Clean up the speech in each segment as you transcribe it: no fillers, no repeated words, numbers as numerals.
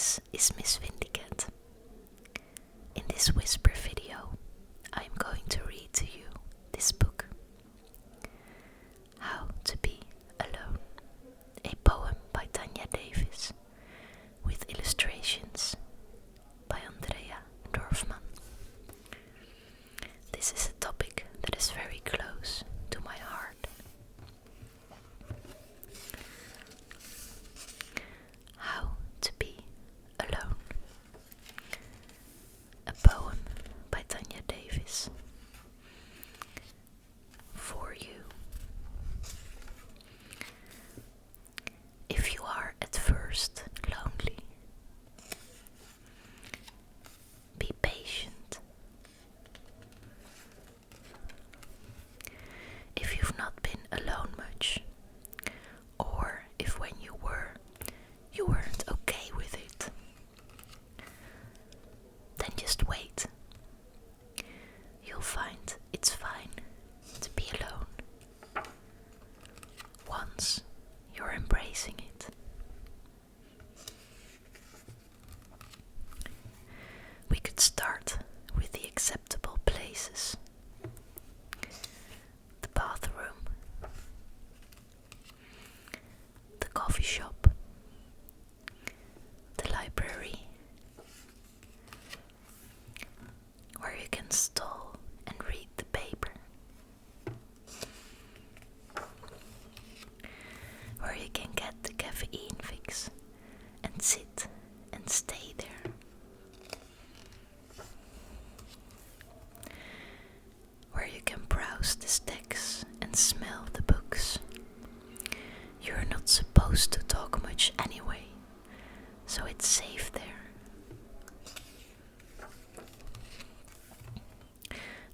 This is Miss Vindicat. In this whisper video, I am going to read to you this book, How to Be Alone, a poem by Tanya Davis, with illustrations by Andrea Dorfman. This is a topic that is very close to my heart. How to Be Alone, a poem by Tanya Davis. For you. If you are at first lonely, be patient. If you've not been alone much, or if when you were, you weren't okay with it, then just wait. You'll find it's fine to be alone once you're embracing it. We could start with the acceptable places. The bathroom, the coffee shop, the library, where you can stall and read the paper, where you can get the caffeine fix and sit and stay there, where you can browse the stacks and smell the books. You're not supposed to talk much anyway, so it's safe there.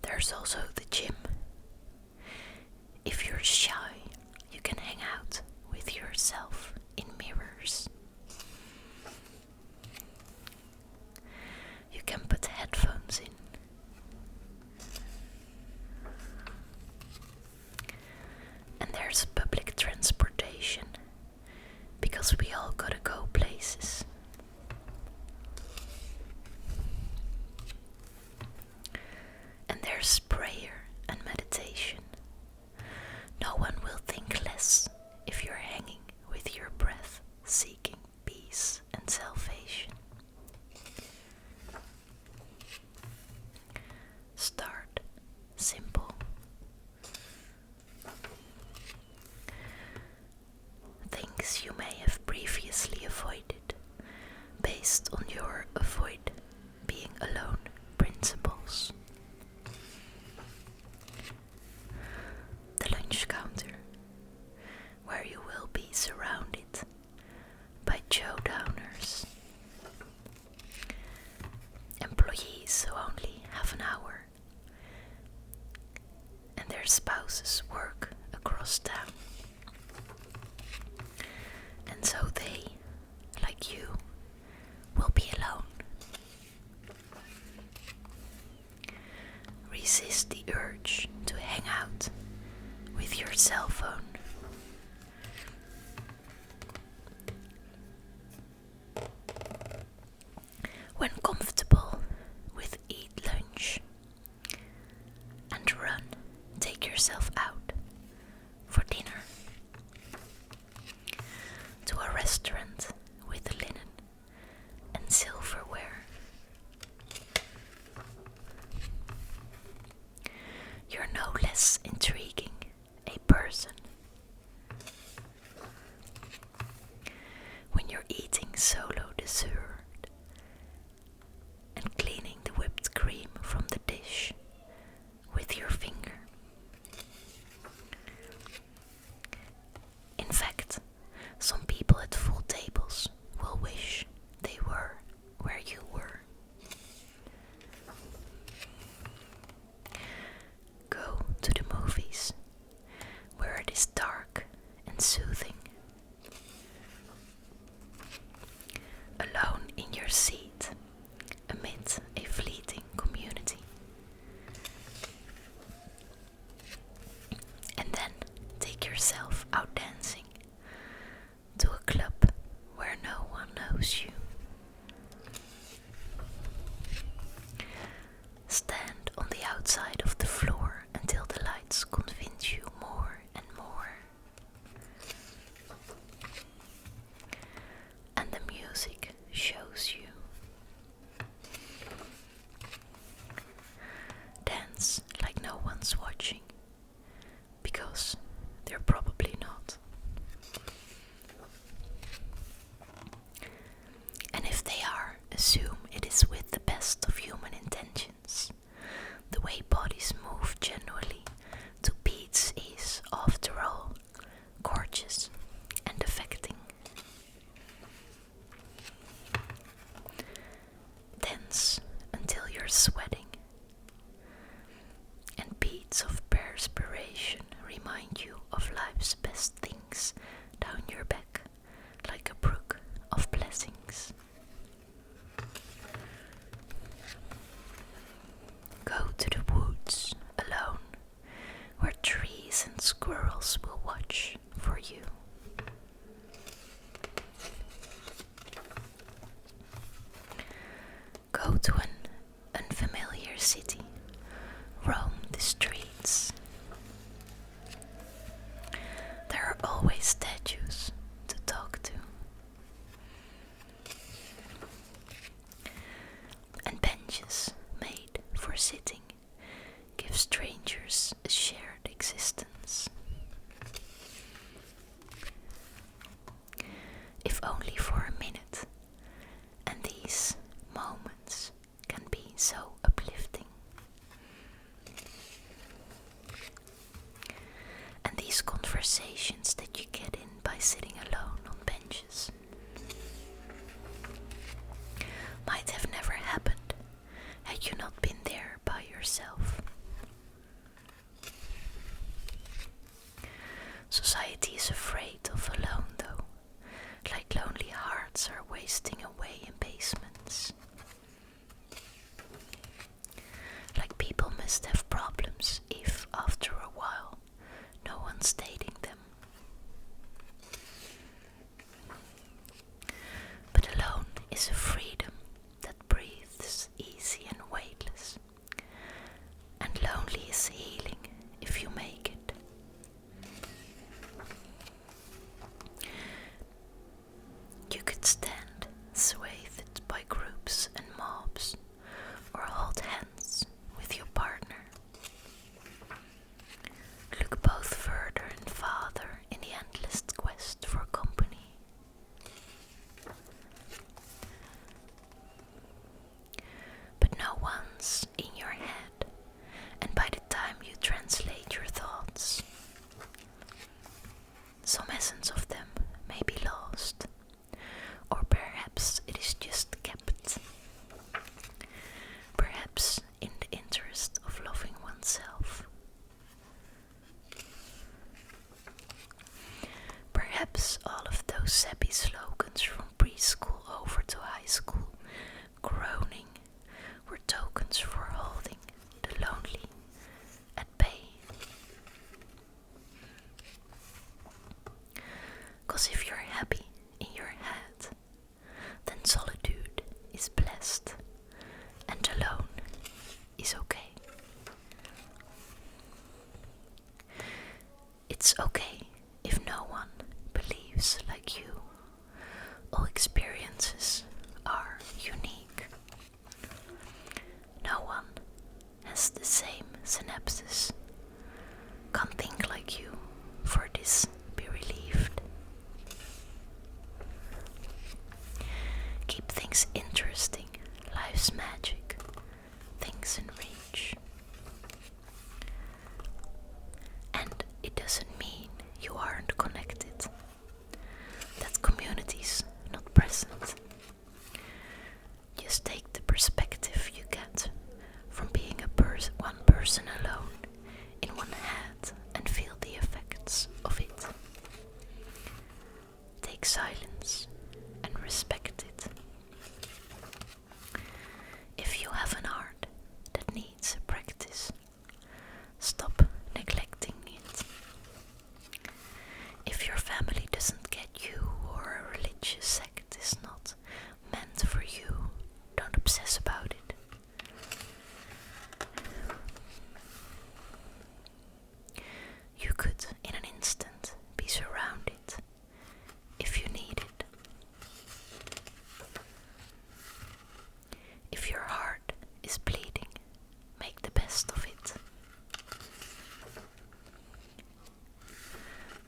There's also the gym. If you're shy, you can hang out with yourself in mirrors. You can put headphones in. And there's public transportation, because we all gotta go places. And there's prayer and meditation. No one will think less if you're hanging with your breath, seeking peace and salvation. Start simple. Things you may have previously avoided based on your avoid being alone principles. The lunch counter, where you will be surrounded by Joe Downers, employees who only have an hour, and their spouses work across town. And so they, like you, will be alone. Resist the urge to hang out with your cell phone. When comfortable with eat lunch and run, take yourself out for dinner to a restaurant with linen and silverware. You're no less intriguing a person when you're eating solo dessert and cleaning the whipped cream from the dish with your finger. In fact, some people at full tables will wish they were where you were. Go to the movies, where it is dark and soothing. Alone in your seat, amid a fleeting community. And then take yourself out dancing to a club where no one knows you. challenges might have never happened had you not been there by yourself. Society is afraid of alone though, like lonely hearts are wasting away in basements. Like people must have problems if, after a while, no one's dating them. But alone is a freedom that breathes easy and weightless. And lonely is healing if you make it. You could stand swathed by groups and mobs, or hold hands with your partner. Look both further and farther in the endless quest for company. But no one's in your head, and by the time you translate your thoughts, some essence of them may be lost, or perhaps it is just kept. Perhaps in the interest of loving oneself. Perhaps all of those sappy slogans from preschool over to high school, groaning, were tokens for holding the lonely at bay. 'Cause if you're happy in your head, then solitude is blessed and alone is okay. It's okay if no one believes like you. All experiences are unique. No one has the same synapses. Can't think like you, for this be relieved. Keep things interesting, life's magic, things in reach. And it doesn't mean you aren't connected, that community's not present. Just take the perspective you get from being one person alone in one head and feel the effects of it. Take silence and respect it. If you have an art that needs a practice, stop neglecting it. If your family doesn't get you, or a religious sect is not meant for you, don't obsess about it. You could, in an instant, be surrounded if you need it. If your heart is bleeding, make the best of it.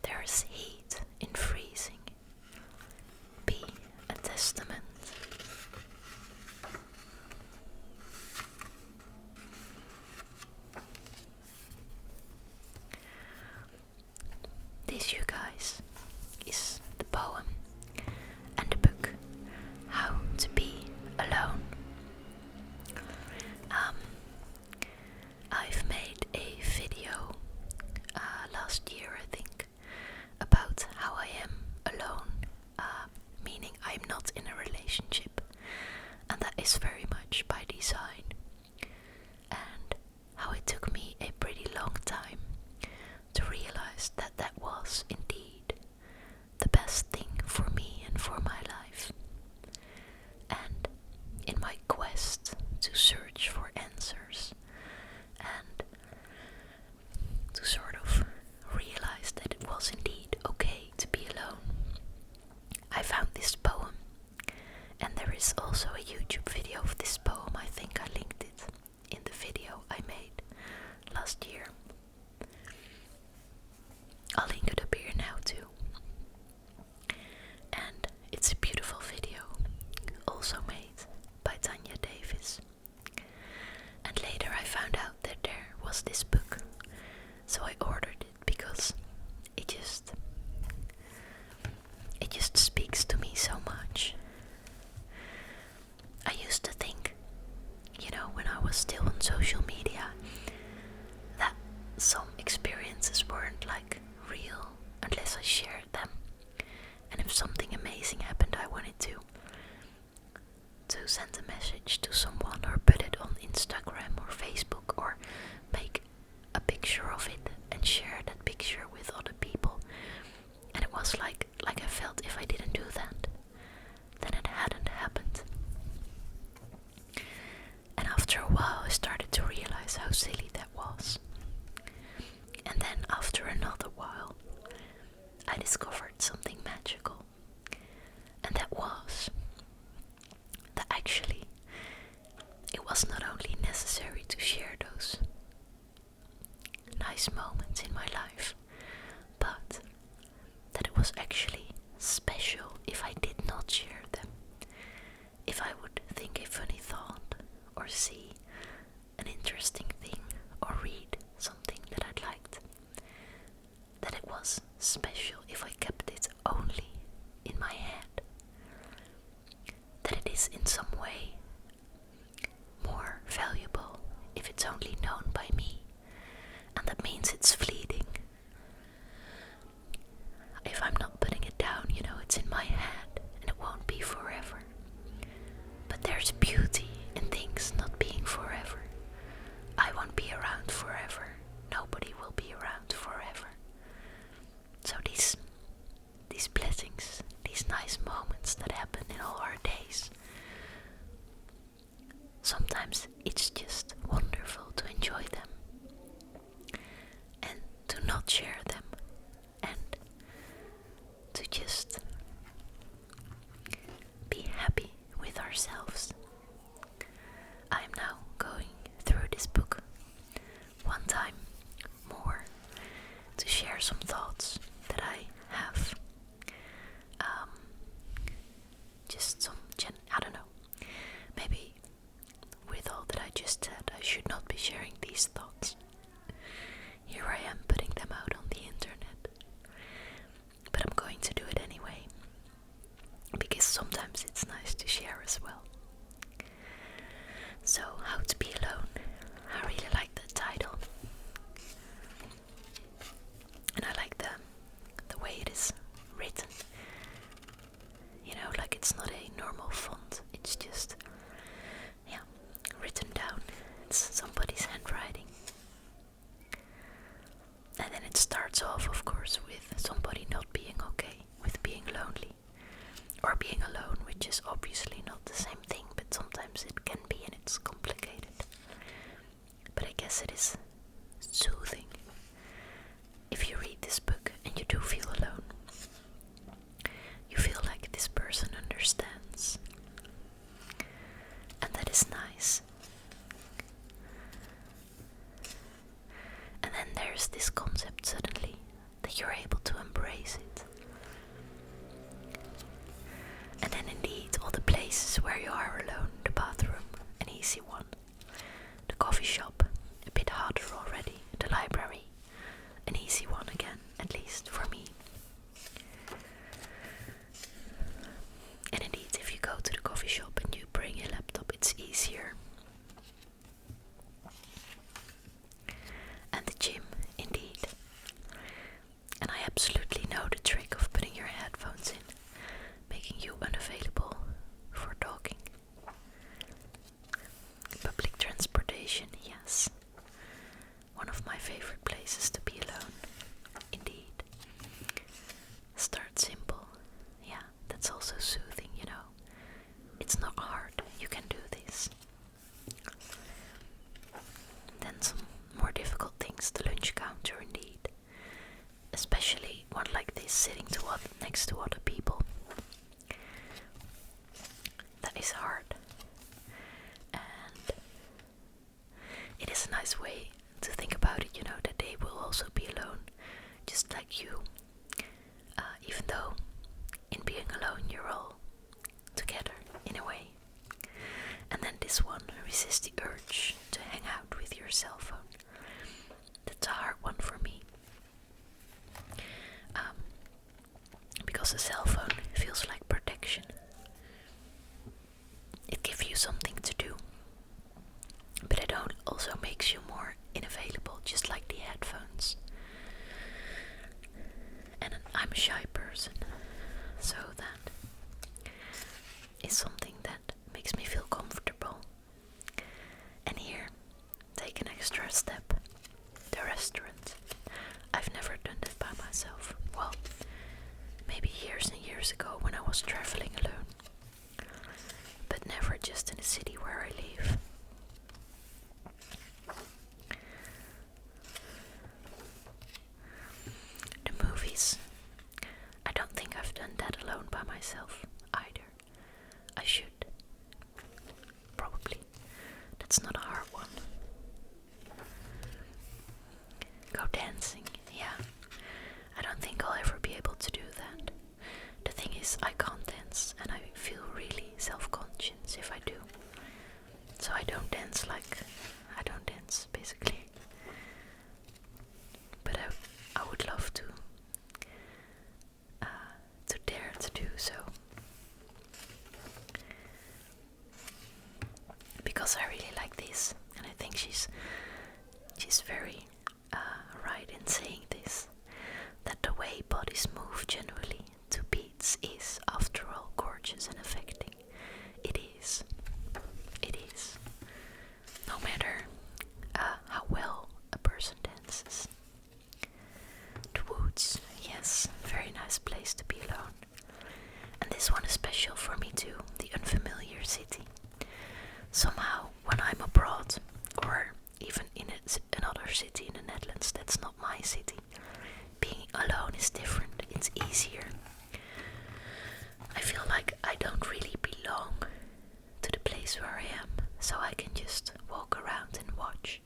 There is heat in freezing. Be a testament. This, you guys, is the poem and the book How to Be Alone. I've made a video last year, I think, about how I am alone, meaning I'm not in a relationship, and that is very much by design, and how it took me a pretty long time to realize that that was indeed the best thing for me and for my life. And in my quest to search for answers and to sort of realize that it was indeed okay to be alone, I found this poem, and there is also a YouTube video of this poem. I think I linked it in the video I made last year. I'll link it up here now too. And it's a beautiful video, also made by Tanya Davis. And later I found out that there was this book, so I ordered it because it just speaks if something amazing happened, I wanted to send a message to someone or put it on Instagram or Facebook or make a picture of it and share that picture with other people. And it was like I felt if I didn't do that, then it hadn't happened. And after a while I started to realize how silly that was. And then after another while I discovered something magical. And that was that actually it was not only necessary to share those nice moments in my life, but that it was actually special if I did not share them. If I would think a funny thought, or see an interesting thing, or read something that I liked, that it was special if I kept it only in my head. That it is in some way more valuable if it's only known by me, and that means it's fleeting. If I'm not putting it down, it's in my head and it won't be forever. But there's beauty in things not being forever. I won't be around forever. Nobody will be around forever. So these blessings, these nice moments that happen in all our days, sometimes it's just wonderful to enjoy them and to not share them and to just be happy with ourselves. I am now going through this book one time more to share some thoughts that I have. Just some, I don't know, maybe with all that I just said, I should not be sharing these thoughts. Here I am putting them out on the internet. But I'm going to do it anyway, because sometimes it's nice to share as well. So, How to Be Alone. I really like that title. And I like the way it is written. Like it's not a normal font. It's just, written down. It's somebody's handwriting. And then it starts off, of course, with somebody not being okay, with being lonely. Or being alone, which is obviously not the same thing, but sometimes it can be and it's complicated. But I guess it is soothing if you read this book and you do feel alone. You feel like this person understands. And that is nice. And then there's this concept suddenly that you're able to embrace it. And then indeed all the places where you are alone, the bathroom, an easy one. The coffee shop, a bit harder already. The library, an easy one again, at least for me. And indeed, if you go to the coffee shop and you bring your laptop, it's easier. And the gym, indeed. And I absolutely know the trick of putting your headphones in, making you unavailable for talking. Public transportation, yes. One of my favorite places to be alone, indeed. Start simple. Yeah, that's also soothing, It's not hard, you can do this. Then some more difficult things, the lunch counter indeed. Especially one like this, sitting next to other people. That is hard. And it is a nice way to think about it, that they will also be alone, just like you. Even though in being alone you're all together in a way. And then this one, resist the urge to hang out with your cell phone. That's a hard one for me. Because a cell phone feels like protection. It gives you something to do. But it also makes you more unavailable, just like the headphones. And I'm a shy person. So that is something that makes me feel comfortable. And here, take an extra step. The restaurant. I've never done that by myself. Well, maybe years and years ago when I was traveling alone. But never just in the city where I live. The movies. I don't think I've done that alone by myself either. I should. Probably. That's not a hard one. Go dancing, yeah. I don't think I'll ever be able to do that. The thing is, I can't dance and I feel really self-conscious if I do. So I don't dance basically. But I would love to dare to do so. Because I really like this, and I think she's very right in saying this, that the way bodies move generally to beats is, after all, gorgeous and affecting. It is. No matter how well a person dances. The woods, yes, very nice place to be alone. And this one is special for me too, the unfamiliar city. Somehow, when I'm abroad, or even in another city in the Netherlands that's not my city, being alone is different, it's easier. I feel like I don't really belong to the place where I am, so I can just walk around and watch.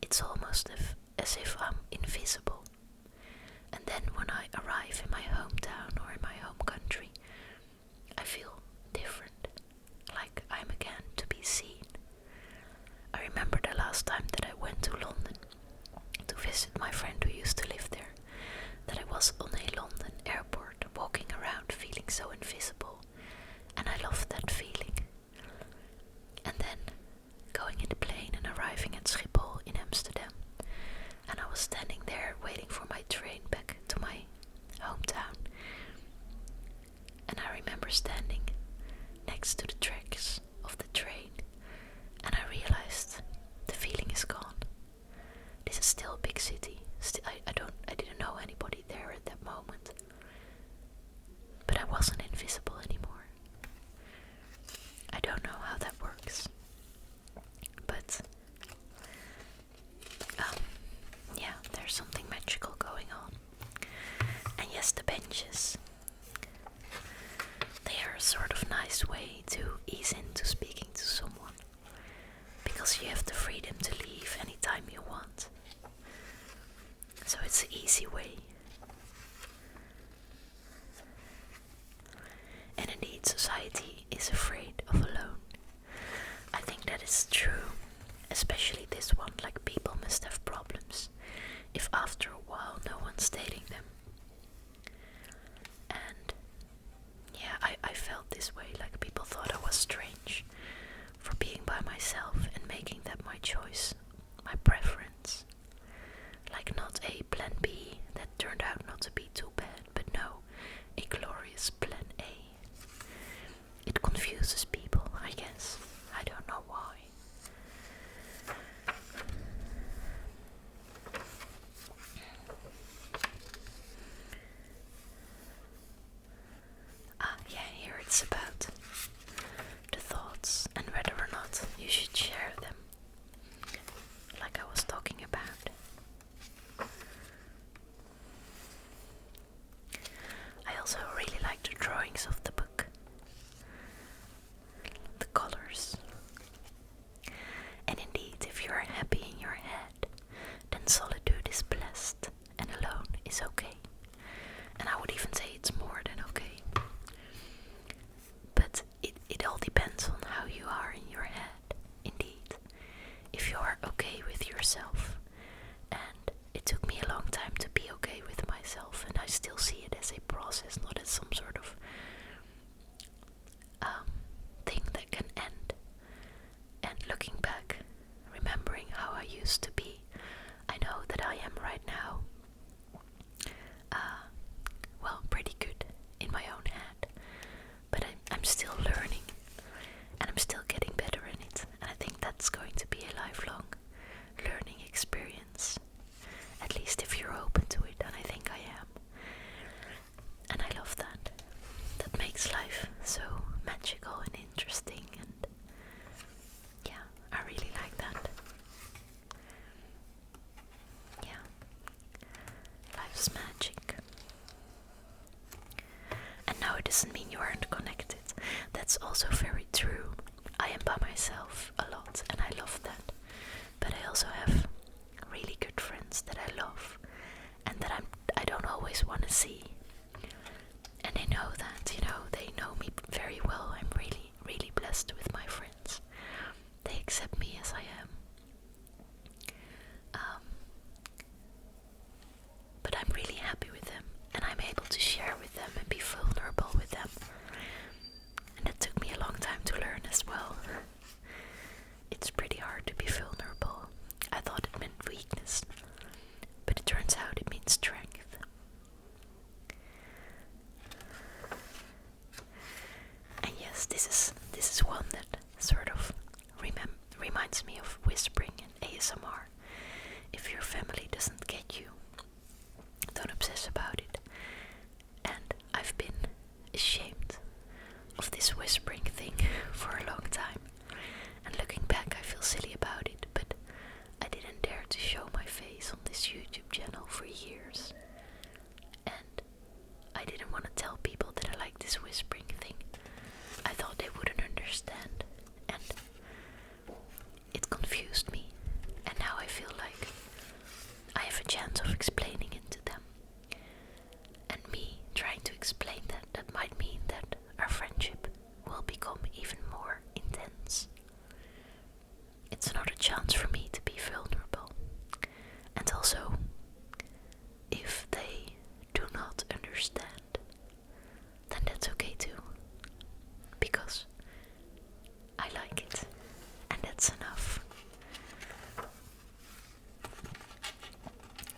It's almost as if I'm invisible. And then when I arrive in my hometown or in my home country, I feel different, like I'm again to be seen. I remember the last time that I went to London to visit my friend who used to live there, that I was on a London airport walking around feeling so invisible, and I loved that feeling. And then going in the plane and arriving at Schiphol in Amsterdam, and I was standing there waiting for my train back to my hometown, and I remember standing next to the tracks of the train, and I realized the feeling is gone. This is still a big city. I didn't know anybody there at that moment, but I wasn't invisible anymore. I don't know how that works, but yeah, there's something magical going on. And yes, the benches. They are a sort of nice way to ease into speaking to someone, because you have the freedom to leave anytime you want. So it's an easy way. And indeed, society is afraid of alone. I think that is true, especially this one, like people must have problems if after a while no one's dating them. And yeah, I felt this way, like people thought I was strange for being by myself and making that my choice, my preference. Like not a plan B that turned out not to be too bad, but no, a glorious plan A. It confuses people, I guess. I don't know why. Yeah, here it's about the thoughts and whether or not you should share them, like I was talking about. I also really like the drawings of the book, the colors. And indeed, if you are happy in your head, then solitude is blessed and alone is okay. And I would even say it's more than okay. But it all depends on how you are in your head, indeed. If you are okay with yourself, and it took me a long time to be okay with myself, and I still see it as a process, not as some sort of so magical and interesting, and yeah, I really like that. Yeah, life's magic. And no, it doesn't mean you aren't connected. That's also very true. I am by myself a lot, and I love that. But I also have really good friends that I love, and that I don't always want to see. And they know that, they know me very well. I'm really, really blessed with my friends. They accept me as I am. But I'm really happy with them, and I'm able to share with them and be vulnerable with them. And it took me a long time to learn as well. It's pretty hard to be vulnerable. I thought it meant weakness, but it turns out it means strength. And yes, this is one that sort of reminds me of whispering and ASMR. If your family doesn't get you, don't obsess about it. And I've been ashamed of this whispering thing for a long time. And looking back, I feel silly about it, but I didn't dare to show my face on this YouTube channel for years. And I didn't want to tell people that I like this whispering thing. I thought they wouldn't understand, and it confused me. And now I feel like I have a chance of explaining it to them. And me trying to explain that might mean that our friendship will become even more intense. It's another chance for me to be vulnerable. And also, if they do not understand, then that's okay too. Because I like it, and that's enough.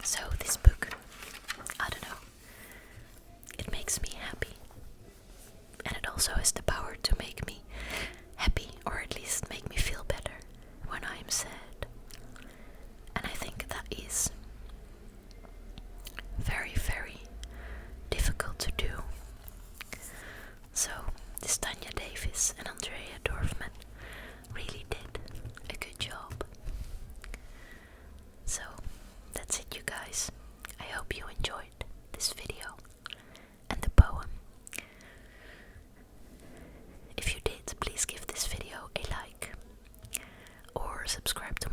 So this book, I don't know, it makes me happy. And it also has the power to make me happy, or at least make me feel better when I am sad. And I think that is very, very difficult to do. So this Tanya Davis and Andrea Dorfman really did a good job. So that's it, you guys. I hope you enjoyed this video and the poem. If you did, please give this video a like or subscribe to